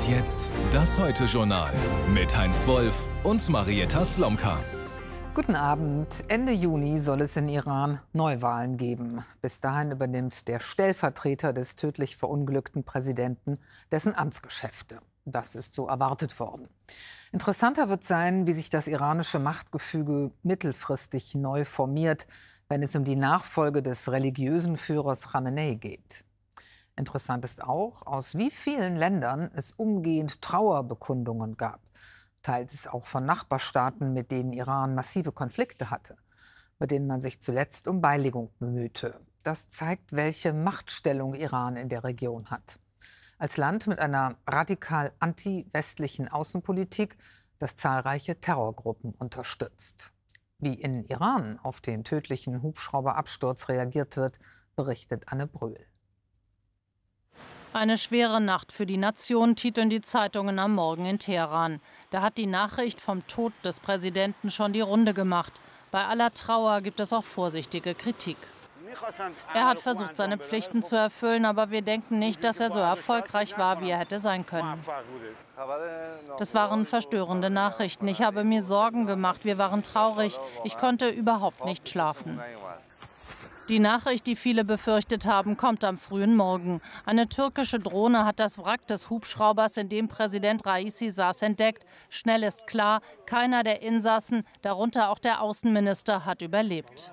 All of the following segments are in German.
Und jetzt das Heute-Journal mit Heinz Wolf und Marietta Slomka. Guten Abend. Ende Juni soll es in Iran Neuwahlen geben. Bis dahin übernimmt der Stellvertreter des tödlich verunglückten Präsidenten dessen Amtsgeschäfte. Das ist so erwartet worden. Interessanter wird sein, wie sich das iranische Machtgefüge mittelfristig neu formiert, wenn es um die Nachfolge des religiösen Führers Khamenei geht. Interessant ist auch, aus wie vielen Ländern es umgehend Trauerbekundungen gab. Teils auch von Nachbarstaaten, mit denen Iran massive Konflikte hatte, bei denen man sich zuletzt um Beilegung bemühte. Das zeigt, welche Machtstellung Iran in der Region hat. Als Land mit einer radikal anti-westlichen Außenpolitik, das zahlreiche Terrorgruppen unterstützt. Wie in Iran auf den tödlichen Hubschrauberabsturz reagiert wird, berichtet Anne Brühl. Eine schwere Nacht für die Nation, titeln die Zeitungen am Morgen in Teheran. Da hat die Nachricht vom Tod des Präsidenten schon die Runde gemacht. Bei aller Trauer gibt es auch vorsichtige Kritik. Er hat versucht, seine Pflichten zu erfüllen, aber wir denken nicht, dass er so erfolgreich war, wie er hätte sein können. Das waren verstörende Nachrichten. Ich habe mir Sorgen gemacht, wir waren traurig. Ich konnte überhaupt nicht schlafen. Die Nachricht, die viele befürchtet haben, kommt am frühen Morgen. Eine türkische Drohne hat das Wrack des Hubschraubers, in dem Präsident Raisi saß, entdeckt. Schnell ist klar, keiner der Insassen, darunter auch der Außenminister, hat überlebt.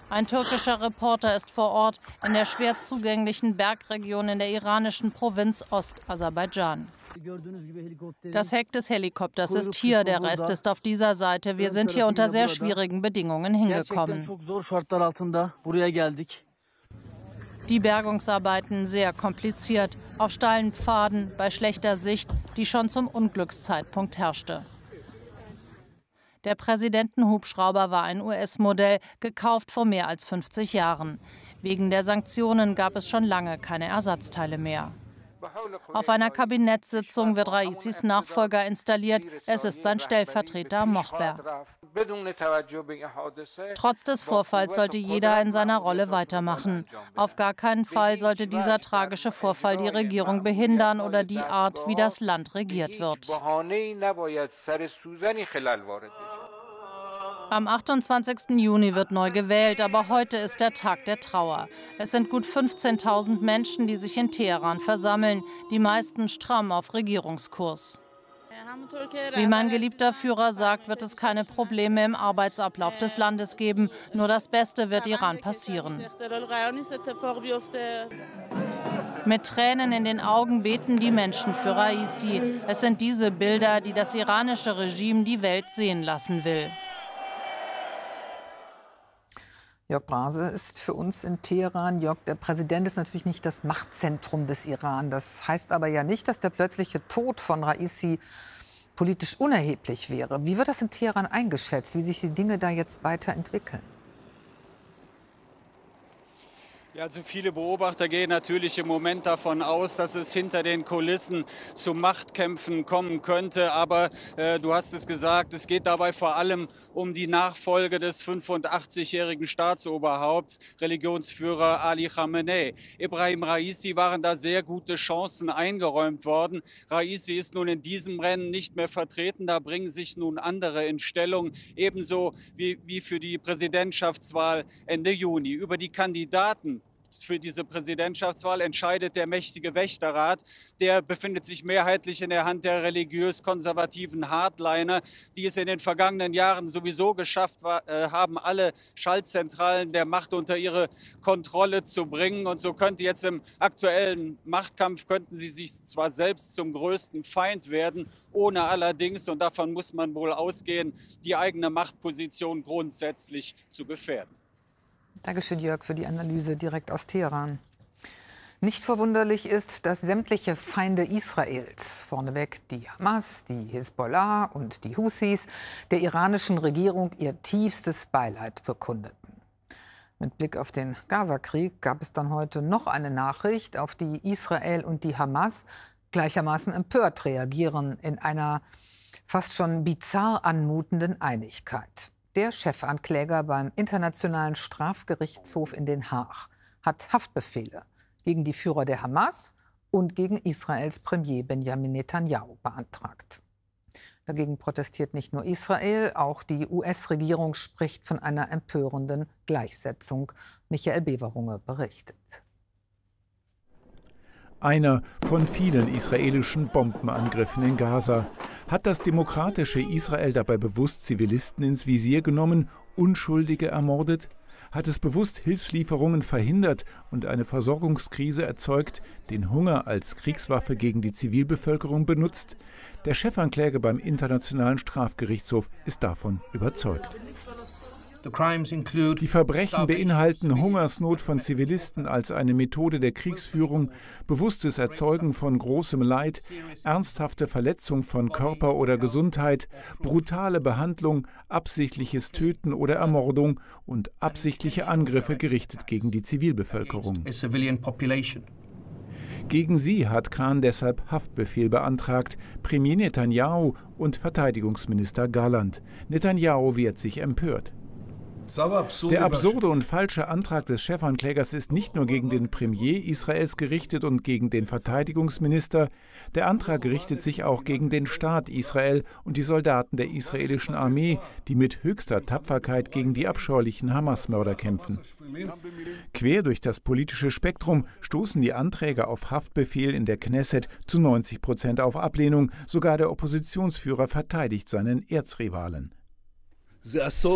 Ein türkischer Reporter ist vor Ort in der schwer zugänglichen Bergregion in der iranischen Provinz Ost-Aserbaidschan. Das Heck des Helikopters ist hier, der Rest ist auf dieser Seite. Wir sind hier unter sehr schwierigen Bedingungen hingekommen. Die Bergungsarbeiten sehr kompliziert, auf steilen Pfaden, bei schlechter Sicht, die schon zum Unglückszeitpunkt herrschte. Der Präsidentenhubschrauber war ein US-Modell, gekauft vor mehr als 50 Jahren. Wegen der Sanktionen gab es schon lange keine Ersatzteile mehr. Auf einer Kabinettssitzung wird Raisis Nachfolger installiert. Es ist sein Stellvertreter Mohber. Trotz des Vorfalls sollte jeder in seiner Rolle weitermachen. Auf gar keinen Fall sollte dieser tragische Vorfall die Regierung behindern oder die Art, wie das Land regiert wird. Am 28. Juni wird neu gewählt, aber heute ist der Tag der Trauer. Es sind gut 15.000 Menschen, die sich in Teheran versammeln, die meisten stramm auf Regierungskurs. Wie mein geliebter Führer sagt, wird es keine Probleme im Arbeitsablauf des Landes geben. Nur das Beste wird Iran passieren. Mit Tränen in den Augen beten die Menschen für Raisi. Es sind diese Bilder, die das iranische Regime die Welt sehen lassen will. Jörg Brase ist für uns in Teheran. Jörg, der Präsident ist natürlich nicht das Machtzentrum des Iran. Das heißt aber ja nicht, dass der plötzliche Tod von Raisi politisch unerheblich wäre. Wie wird das in Teheran eingeschätzt, wie sich die Dinge da jetzt weiterentwickeln? Ja, also viele Beobachter gehen natürlich im Moment davon aus, dass es hinter den Kulissen zu Machtkämpfen kommen könnte. Aber du hast es gesagt, es geht dabei vor allem um die Nachfolge des 85-jährigen Staatsoberhaupts, Religionsführer Ali Khamenei. Ebrahim Raisi waren da sehr gute Chancen eingeräumt worden. Raisi ist nun in diesem Rennen nicht mehr vertreten. Da bringen sich nun andere in Stellung, ebenso wie für die Präsidentschaftswahl Ende Juni. Über die Kandidaten für diese Präsidentschaftswahl entscheidet der mächtige Wächterrat. Der befindet sich mehrheitlich in der Hand der religiös-konservativen Hardliner, die es in den vergangenen Jahren sowieso geschafft haben, alle Schaltzentralen der Macht unter ihre Kontrolle zu bringen. Und so könnte jetzt im aktuellen Machtkampf, könnten sie sich zwar selbst zum größten Feind werden, ohne allerdings, und davon muss man wohl ausgehen, die eigene Machtposition grundsätzlich zu gefährden. Dankeschön, Jörg, für die Analyse direkt aus Teheran. Nicht verwunderlich ist, dass sämtliche Feinde Israels, vorneweg die Hamas, die Hisbollah und die Houthis, der iranischen Regierung ihr tiefstes Beileid bekundeten. Mit Blick auf den Gaza-Krieg gab es dann heute noch eine Nachricht, auf die Israel und die Hamas gleichermaßen empört reagieren in einer fast schon bizarr anmutenden Einigkeit. Der Chefankläger beim Internationalen Strafgerichtshof in Den Haag hat Haftbefehle gegen die Führer der Hamas und gegen Israels Premier Benjamin Netanyahu beantragt. Dagegen protestiert nicht nur Israel, auch die US-Regierung spricht von einer empörenden Gleichsetzung. Michael Beverunge berichtet. Einer von vielen israelischen Bombenangriffen in Gaza. Hat das demokratische Israel dabei bewusst Zivilisten ins Visier genommen, Unschuldige ermordet? Hat es bewusst Hilfslieferungen verhindert und eine Versorgungskrise erzeugt, den Hunger als Kriegswaffe gegen die Zivilbevölkerung benutzt? Der Chefankläger beim Internationalen Strafgerichtshof ist davon überzeugt. Die Verbrechen beinhalten Hungersnot von Zivilisten als eine Methode der Kriegsführung, bewusstes Erzeugen von großem Leid, ernsthafte Verletzung von Körper oder Gesundheit, brutale Behandlung, absichtliches Töten oder Ermordung und absichtliche Angriffe gerichtet gegen die Zivilbevölkerung. Gegen sie hat Khan deshalb Haftbefehl beantragt, Premier Netanyahu und Verteidigungsminister Galland. Netanyahu wehrt sich empört. Der absurde und falsche Antrag des Chefanklägers ist nicht nur gegen den Premier Israels gerichtet und gegen den Verteidigungsminister. Der Antrag richtet sich auch gegen den Staat Israel und die Soldaten der israelischen Armee, die mit höchster Tapferkeit gegen die abscheulichen Hamas-Mörder kämpfen. Quer durch das politische Spektrum stoßen die Anträge auf Haftbefehl in der Knesset zu 90% auf Ablehnung. Sogar der Oppositionsführer verteidigt seinen Erzrivalen.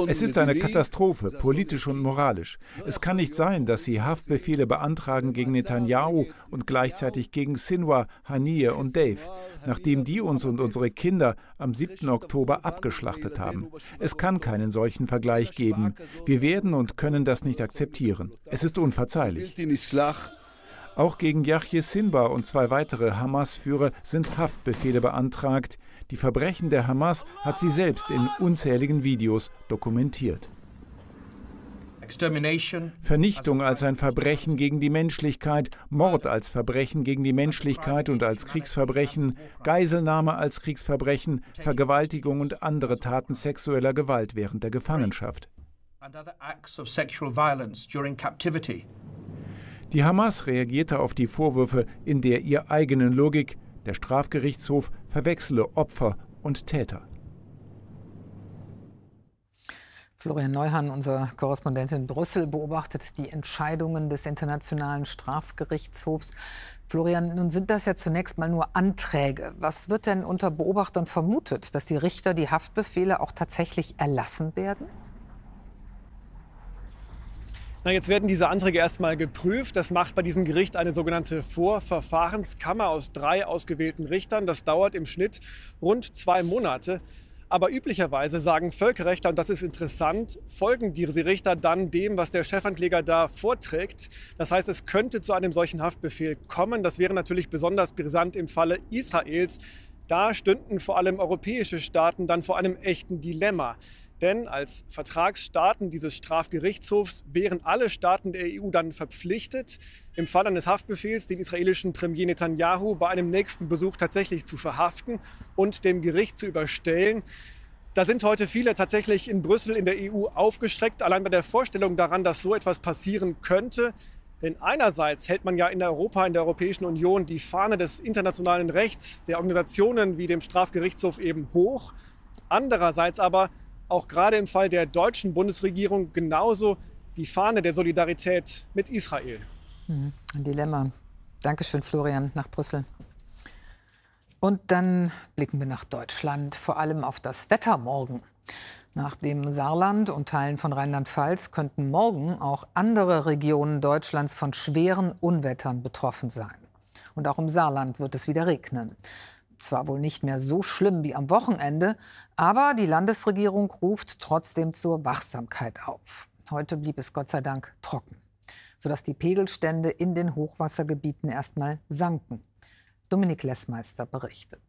Es ist eine Katastrophe, politisch und moralisch. Es kann nicht sein, dass sie Haftbefehle beantragen gegen Netanyahu und gleichzeitig gegen Sinwar, Haniyeh und Dave, nachdem die uns und unsere Kinder am 7. Oktober abgeschlachtet haben. Es kann keinen solchen Vergleich geben. Wir werden und können das nicht akzeptieren. Es ist unverzeihlich. Auch gegen Yahya Sinwar und 2 weitere Hamas-Führer sind Haftbefehle beantragt. Die Verbrechen der Hamas hat sie selbst in unzähligen Videos dokumentiert. Vernichtung als ein Verbrechen gegen die Menschlichkeit, Mord als Verbrechen gegen die Menschlichkeit und als Kriegsverbrechen, Geiselnahme als Kriegsverbrechen, Vergewaltigung und andere Taten sexueller Gewalt während der Gefangenschaft. Die Hamas reagierte auf die Vorwürfe in der ihr eigenen Logik: Der Strafgerichtshof verwechsele Opfer und Täter. Florian Neuhan, unser Korrespondent in Brüssel, beobachtet die Entscheidungen des Internationalen Strafgerichtshofs. Florian, nun sind das ja zunächst mal nur Anträge. Was wird denn unter Beobachtern vermutet, dass die Richter die Haftbefehle auch tatsächlich erlassen werden? Na, jetzt werden diese Anträge erstmal geprüft. Das macht bei diesem Gericht eine sogenannte Vorverfahrenskammer aus 3 ausgewählten Richtern. Das dauert im Schnitt rund 2 Monate. Aber üblicherweise sagen Völkerrechtler, und das ist interessant, folgen diese Richter dann dem, was der Chefankläger da vorträgt. Das heißt, es könnte zu einem solchen Haftbefehl kommen. Das wäre natürlich besonders brisant im Falle Israels. Da stünden vor allem europäische Staaten dann vor einem echten Dilemma. Denn als Vertragsstaaten dieses Strafgerichtshofs wären alle Staaten der EU dann verpflichtet, im Fall eines Haftbefehls den israelischen Premier Netanyahu bei einem nächsten Besuch tatsächlich zu verhaften und dem Gericht zu überstellen. Da sind heute viele tatsächlich in Brüssel in der EU aufgeschreckt, allein bei der Vorstellung daran, dass so etwas passieren könnte. Denn einerseits hält man ja in Europa, in der Europäischen Union, die Fahne des internationalen Rechts, der Organisationen wie dem Strafgerichtshof eben hoch. Andererseits aber auch gerade im Fall der deutschen Bundesregierung genauso die Fahne der Solidarität mit Israel. Ein Dilemma. Dankeschön, Florian, nach Brüssel. Und dann blicken wir nach Deutschland, vor allem auf das Wetter morgen. Nach dem Saarland und Teilen von Rheinland-Pfalz könnten morgen auch andere Regionen Deutschlands von schweren Unwettern betroffen sein. Und auch im Saarland wird es wieder regnen. Zwar wohl nicht mehr so schlimm wie am Wochenende, aber die Landesregierung ruft trotzdem zur Wachsamkeit auf. Heute blieb es Gott sei Dank trocken, sodass die Pegelstände in den Hochwassergebieten erstmal sanken. Dominik Lessmeister berichtet.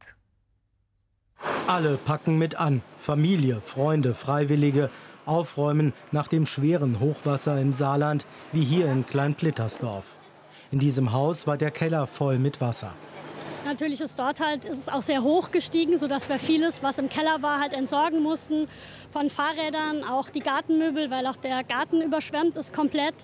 Alle packen mit an. Familie, Freunde, Freiwillige aufräumen nach dem schweren Hochwasser im Saarland, wie hier in Klein-Plittersdorf. In diesem Haus war der Keller voll mit Wasser. Natürlich ist es auch sehr hoch gestiegen, sodass wir vieles, was im Keller war, halt entsorgen mussten. Von Fahrrädern, auch die Gartenmöbel, weil auch der Garten überschwemmt ist komplett.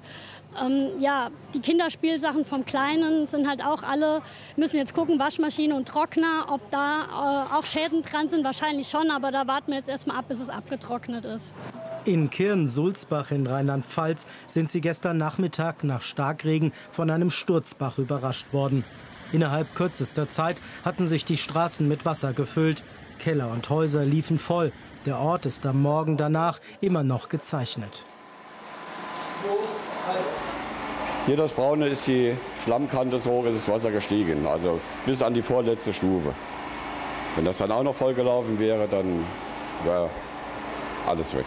Die Kinderspielsachen vom Kleinen sind halt auch alle, müssen jetzt gucken, Waschmaschine und Trockner, ob da auch Schäden dran sind, wahrscheinlich schon, aber da warten wir jetzt erstmal ab, bis es abgetrocknet ist. In Kirn-Sulzbach in Rheinland-Pfalz sind sie gestern Nachmittag nach Starkregen von einem Sturzbach überrascht worden. Innerhalb kürzester Zeit hatten sich die Straßen mit Wasser gefüllt. Keller und Häuser liefen voll. Der Ort ist am Morgen danach immer noch gezeichnet. Hier das Braune ist die Schlammkante, so hoch ist das Wasser gestiegen, also bis an die vorletzte Stufe. Wenn das dann auch noch vollgelaufen wäre, dann wäre alles weg.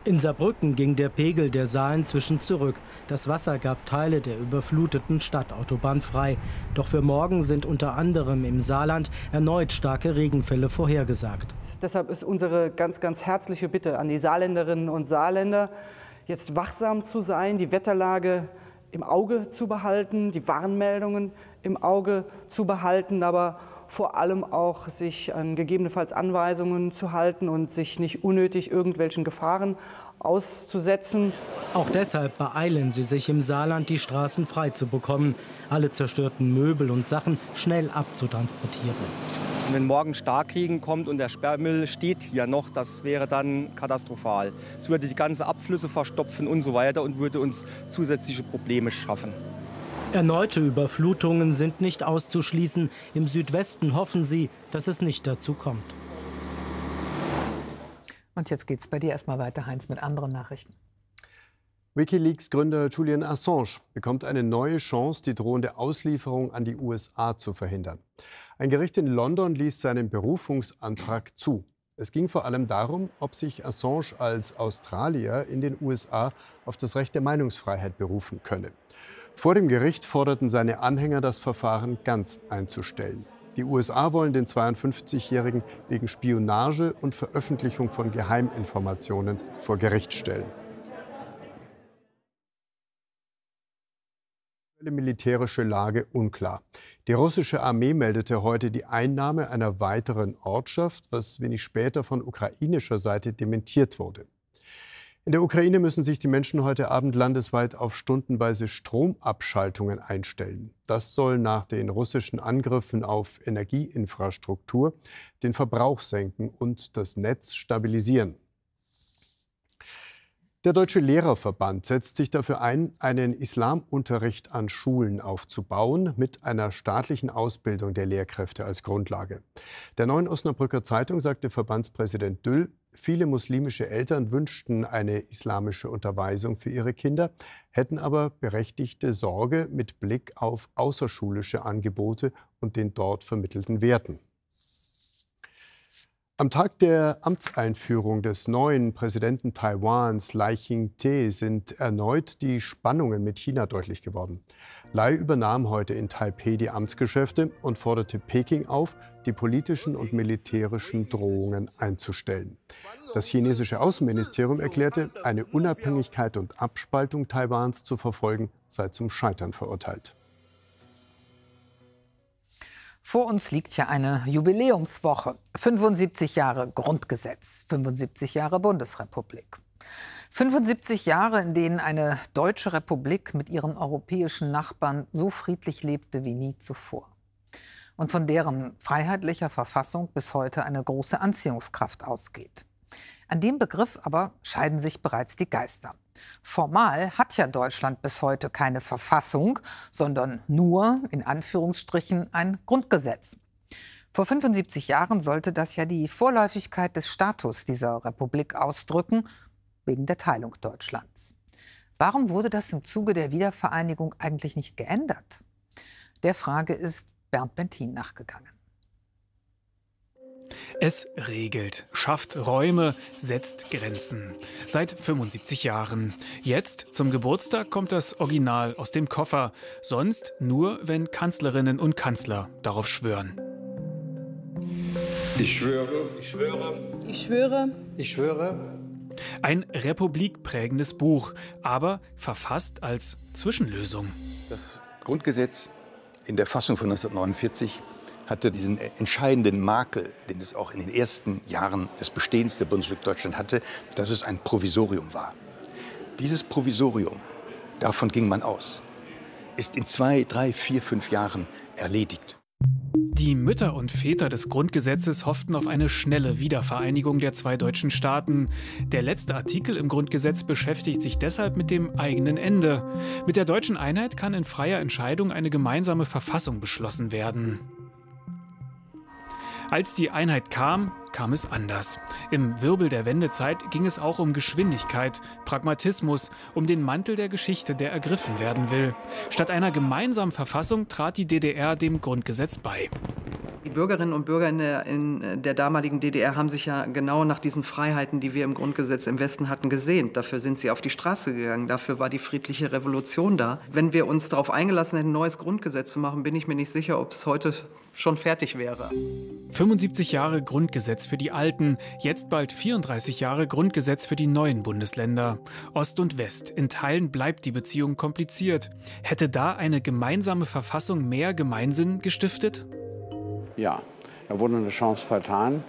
In Saarbrücken ging der Pegel der Saar inzwischen zurück. Das Wasser gab Teile der überfluteten Stadtautobahn frei. Doch für morgen sind unter anderem im Saarland erneut starke Regenfälle vorhergesagt. Deshalb ist unsere ganz, ganz herzliche Bitte an die Saarländerinnen und Saarländer, jetzt wachsam zu sein, die Wetterlage im Auge zu behalten, die Warnmeldungen im Auge zu behalten, aber vor allem auch sich an gegebenenfalls Anweisungen zu halten und sich nicht unnötig irgendwelchen Gefahren auszusetzen. Auch deshalb beeilen sie sich im Saarland, die Straßen frei zu bekommen, alle zerstörten Möbel und Sachen schnell abzutransportieren. Wenn morgen Starkregen kommt und der Sperrmüll steht hier noch, das wäre dann katastrophal. Es würde die ganzen Abflüsse verstopfen und so weiter und würde uns zusätzliche Probleme schaffen. Erneute Überflutungen sind nicht auszuschließen. Im Südwesten hoffen sie, dass es nicht dazu kommt. Und jetzt geht's bei dir erstmal weiter, Heinz, mit anderen Nachrichten. WikiLeaks-Gründer Julian Assange bekommt eine neue Chance, die drohende Auslieferung an die USA zu verhindern. Ein Gericht in London ließ seinen Berufungsantrag zu. Es ging vor allem darum, ob sich Assange als Australier in den USA auf das Recht der Meinungsfreiheit berufen könne. Vor dem Gericht forderten seine Anhänger, das Verfahren ganz einzustellen. Die USA wollen den 52-Jährigen wegen Spionage und Veröffentlichung von Geheiminformationen vor Gericht stellen. Die militärische Lage unklar. Die russische Armee meldete heute die Einnahme einer weiteren Ortschaft, was wenig später von ukrainischer Seite dementiert wurde. In der Ukraine müssen sich die Menschen heute Abend landesweit auf stundenweise Stromabschaltungen einstellen. Das soll nach den russischen Angriffen auf Energieinfrastruktur den Verbrauch senken und das Netz stabilisieren. Der Deutsche Lehrerverband setzt sich dafür ein, einen Islamunterricht an Schulen aufzubauen, mit einer staatlichen Ausbildung der Lehrkräfte als Grundlage. Der Neuen Osnabrücker Zeitung sagte Verbandspräsident Düll, viele muslimische Eltern wünschten eine islamische Unterweisung für ihre Kinder, hätten aber berechtigte Sorge mit Blick auf außerschulische Angebote und den dort vermittelten Werten. Am Tag der Amtseinführung des neuen Präsidenten Taiwans, Lai Ching-te, sind erneut die Spannungen mit China deutlich geworden. Lai übernahm heute in Taipeh die Amtsgeschäfte und forderte Peking auf, die politischen und militärischen Drohungen einzustellen. Das chinesische Außenministerium erklärte, eine Unabhängigkeit und Abspaltung Taiwans zu verfolgen, sei zum Scheitern verurteilt. Vor uns liegt ja eine Jubiläumswoche. 75 Jahre Grundgesetz, 75 Jahre Bundesrepublik. 75 Jahre, in denen eine deutsche Republik mit ihren europäischen Nachbarn so friedlich lebte wie nie zuvor. Und von deren freiheitlicher Verfassung bis heute eine große Anziehungskraft ausgeht. An dem Begriff aber scheiden sich bereits die Geister. Formal hat ja Deutschland bis heute keine Verfassung, sondern nur, in Anführungsstrichen, ein Grundgesetz. Vor 75 Jahren sollte das ja die Vorläufigkeit des Status dieser Republik ausdrücken, wegen der Teilung Deutschlands. Warum wurde das im Zuge der Wiedervereinigung eigentlich nicht geändert? Der Frage ist Bernd Bentin nachgegangen. Es regelt, schafft Räume, setzt Grenzen. Seit 75 Jahren. Jetzt, zum Geburtstag, kommt das Original aus dem Koffer. Sonst nur, wenn Kanzlerinnen und Kanzler darauf schwören. Ich schwöre. Ich schwöre. Ich schwöre. Ich schwöre. Ein republikprägendes Buch, aber verfasst als Zwischenlösung. Das Grundgesetz in der Fassung von 1949 hatte diesen entscheidenden Makel, den es auch in den ersten Jahren des Bestehens der Bundesrepublik Deutschland hatte, dass es ein Provisorium war. Dieses Provisorium, davon ging man aus, ist in 2, 3, 4, 5 Jahren erledigt. Die Mütter und Väter des Grundgesetzes hofften auf eine schnelle Wiedervereinigung der 2 deutschen Staaten. Der letzte Artikel im Grundgesetz beschäftigt sich deshalb mit dem eigenen Ende. Mit der deutschen Einheit kann in freier Entscheidung eine gemeinsame Verfassung beschlossen werden. Als die Einheit kam, kam es anders. Im Wirbel der Wendezeit ging es auch um Geschwindigkeit, Pragmatismus, um den Mantel der Geschichte, der ergriffen werden will. Statt einer gemeinsamen Verfassung trat die DDR dem Grundgesetz bei. Die Bürgerinnen und Bürger in der damaligen DDR haben sich ja genau nach diesen Freiheiten, die wir im Grundgesetz im Westen hatten, gesehnt. Dafür sind sie auf die Straße gegangen. Dafür war die friedliche Revolution da. Wenn wir uns darauf eingelassen hätten, ein neues Grundgesetz zu machen, bin ich mir nicht sicher, ob es heute schon fertig wäre. 75 Jahre Grundgesetz für die alten, jetzt bald 34 Jahre Grundgesetz für die neuen Bundesländer. Ost und West, in Teilen bleibt die Beziehung kompliziert. Hätte da eine gemeinsame Verfassung mehr Gemeinsinn gestiftet? Ja, da wurde eine Chance vertan,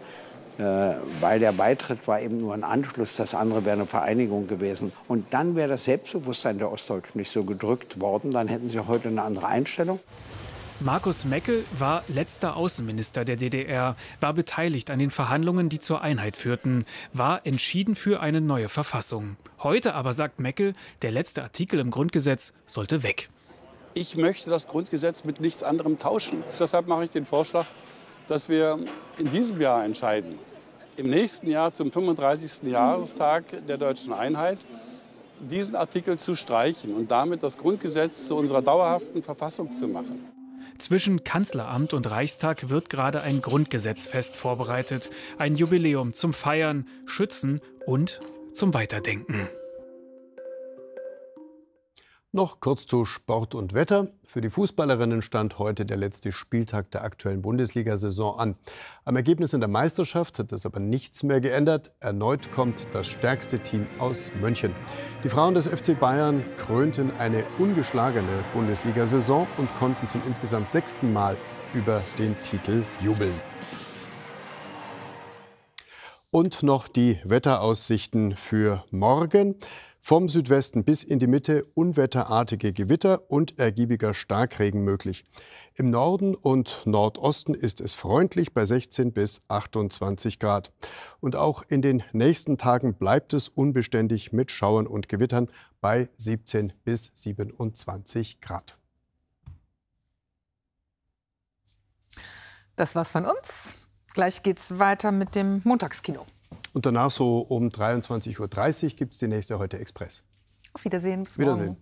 weil der Beitritt war eben nur ein Anschluss, das andere wäre eine Vereinigung gewesen. Und dann wäre das Selbstbewusstsein der Ostdeutschen nicht so gedrückt worden, dann hätten sie heute eine andere Einstellung. Markus Meckel war letzter Außenminister der DDR, war beteiligt an den Verhandlungen, die zur Einheit führten, war entschieden für eine neue Verfassung. Heute aber sagt Meckel, der letzte Artikel im Grundgesetz sollte weg. Ich möchte das Grundgesetz mit nichts anderem tauschen. Deshalb mache ich den Vorschlag, dass wir in diesem Jahr entscheiden, im nächsten Jahr zum 35. Jahrestag der deutschen Einheit, diesen Artikel zu streichen und damit das Grundgesetz zu unserer dauerhaften Verfassung zu machen. Zwischen Kanzleramt und Reichstag wird gerade ein Grundgesetzfest vorbereitet. Ein Jubiläum zum Feiern, Schützen und zum Weiterdenken. Noch kurz zu Sport und Wetter. Für die Fußballerinnen stand heute der letzte Spieltag der aktuellen Bundesliga-Saison an. Am Ergebnis in der Meisterschaft hat das aber nichts mehr geändert. Erneut kommt das stärkste Team aus München. Die Frauen des FC Bayern krönten eine ungeschlagene Bundesliga-Saison und konnten zum insgesamt 6. Mal über den Titel jubeln. Und noch die Wetteraussichten für morgen. Vom Südwesten bis in die Mitte unwetterartige Gewitter und ergiebiger Starkregen möglich. Im Norden und Nordosten ist es freundlich bei 16 bis 28 Grad. Und auch in den nächsten Tagen bleibt es unbeständig mit Schauern und Gewittern bei 17 bis 27 Grad. Das war's von uns. Gleich geht's weiter mit dem Montagskino. Und danach so um 23:30 Uhr gibt es die nächste Heute Express. Auf Wiedersehen. Wiedersehen.